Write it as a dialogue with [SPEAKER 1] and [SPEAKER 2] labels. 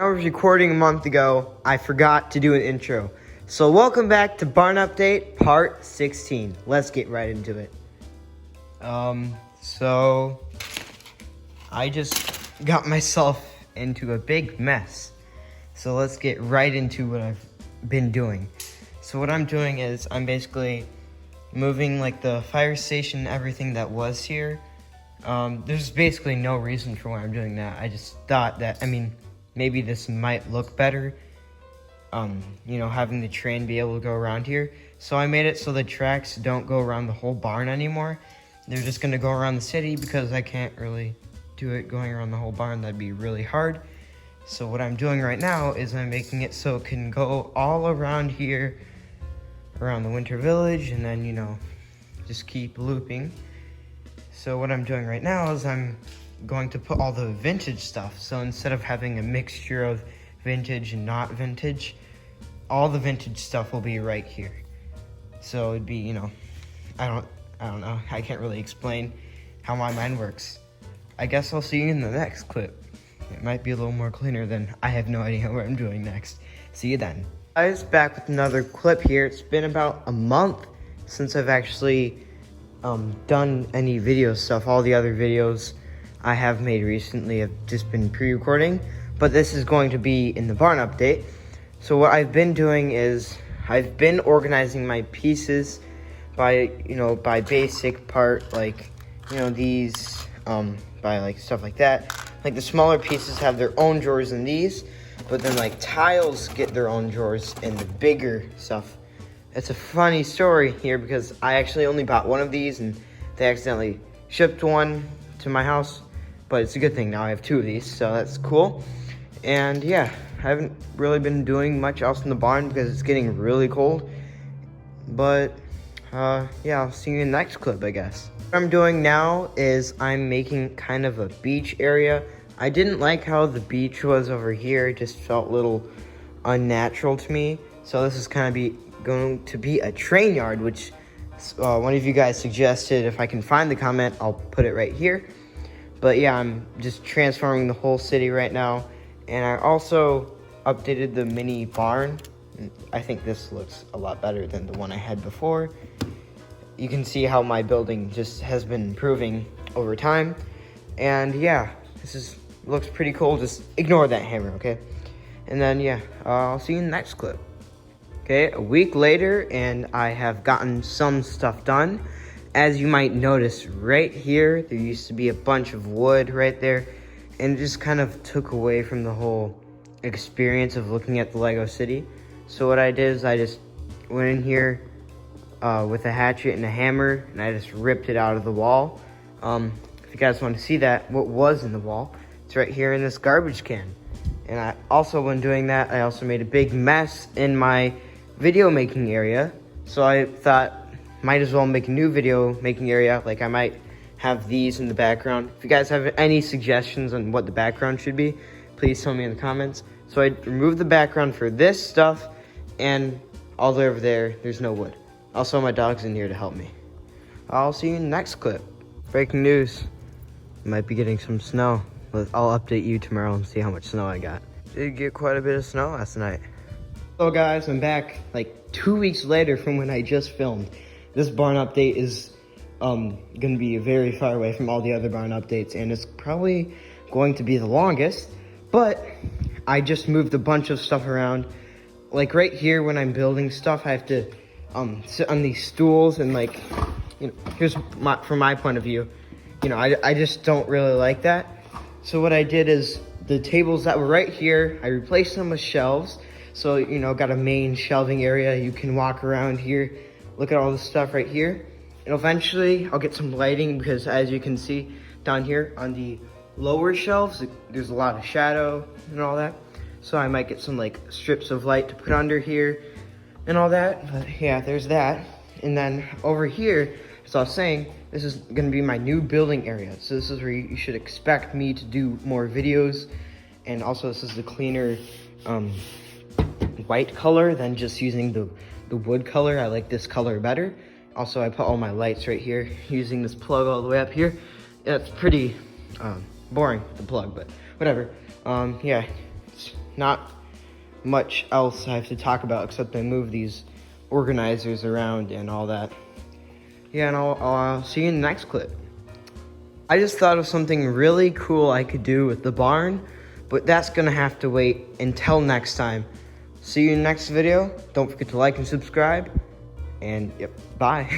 [SPEAKER 1] I was recording a month ago. I forgot to do an intro. So welcome back to Barn Update Part 16. Let's get right into it. So I just got myself into a big mess. So let's get right into what I've been doing. So what I'm doing is I'm basically moving like the fire station, everything that was here. There's basically no reason for why I'm doing that. I just thought that, maybe this might look better, having the train be able to go around here. So I made it so the tracks don't go around the whole barn anymore. They're just gonna go around the city because I can't really do it going around the whole barn. That'd be really hard. So what I'm doing right now is I'm making it so it can go all around here, around the Winter Village, and then, just keep looping. So what I'm doing right now is I'm going to put all the vintage stuff. So instead of having a mixture of vintage and not vintage, all the vintage stuff will be right here. So it'd be, I don't know. I can't really explain how my mind works. I guess I'll see you in the next clip. It might be a little more cleaner than I have no idea what I'm doing next. See you then. Guys, back with another clip here. It's been about a month since I've actually done any video stuff. All the other videos I have made recently have just been pre-recording, but this is going to be in the barn update. So what I've been doing is I've been organizing my pieces by basic part, like these by like stuff like that. Like the smaller pieces have their own drawers in these, but then like tiles get their own drawers in the bigger stuff. It's a funny story here because I actually only bought one of these and they accidentally shipped one to my house, but it's a good thing now I have two of these, so that's cool. And yeah, I haven't really been doing much else in the barn because it's getting really cold, but yeah, I'll see you in the next clip, I guess. What I'm doing now is I'm making kind of a beach area. I didn't like how the beach was over here. It just felt a little unnatural to me, so this is going to be a train yard, which one of you guys suggested. If I can find the comment, I'll put it right here. But yeah, I'm just transforming the whole city right now. And I also updated the mini barn. I think this looks a lot better than the one I had before. You can see how my building just has been improving over time. And yeah, looks pretty cool. Just ignore that hammer, okay? And then yeah, I'll see you in the next clip. Okay, a week later, and I have gotten some stuff done. As you might notice right here, there used to be a bunch of wood right there, and it just kind of took away from the whole experience of looking at the Lego city. So what I did is I just went in here with a hatchet and a hammer, and I just ripped it out of the wall. If you guys want to see that, what was in the wall, it's right here in this garbage can. And I also, when doing that, I also made a big mess in my video making area. So I thought, might as well make a new video making area. Like I might have these in the background. If you guys have any suggestions on what the background should be, please tell me in the comments. So I removed the background for this stuff, and all the way over there, there's no wood. Also, my dog's in here to help me. I'll see you in the next clip. Breaking news, might be getting some snow. I'll update you tomorrow and see how much snow I got. Did get quite a bit of snow last night. So guys, I'm back like 2 weeks later from when I just filmed. This barn update is gonna be very far away from all the other barn updates, and it's probably going to be the longest, but I just moved a bunch of stuff around. Like right here, when I'm building stuff, I have to sit on these stools, and here's from my point of view, I just don't really like that. So what I did is the tables that were right here, I replaced them with shelves. So, got a main shelving area. You can walk around here, look at all this stuff right here. And eventually, I'll get some lighting because as you can see down here on the lower shelves, there's a lot of shadow and all that. So I might get some strips of light to put under here and all that. But yeah, there's that. And then over here, as I was saying, this is going to be my new building area. So this is where you should expect me to do more videos. And also, this is the cleaner white color than just using the wood color. I like this color better. Also, I put all my lights right here using this plug all the way up here. Yeah, it's pretty boring, the plug, but whatever. Yeah, not much else I have to talk about except I move these organizers around and all that. Yeah, and I'll see you in the next clip. I just thought of something really cool I could do with the barn, but that's gonna have to wait until next time. See you in the next video. Don't forget to like and subscribe, and yep, bye.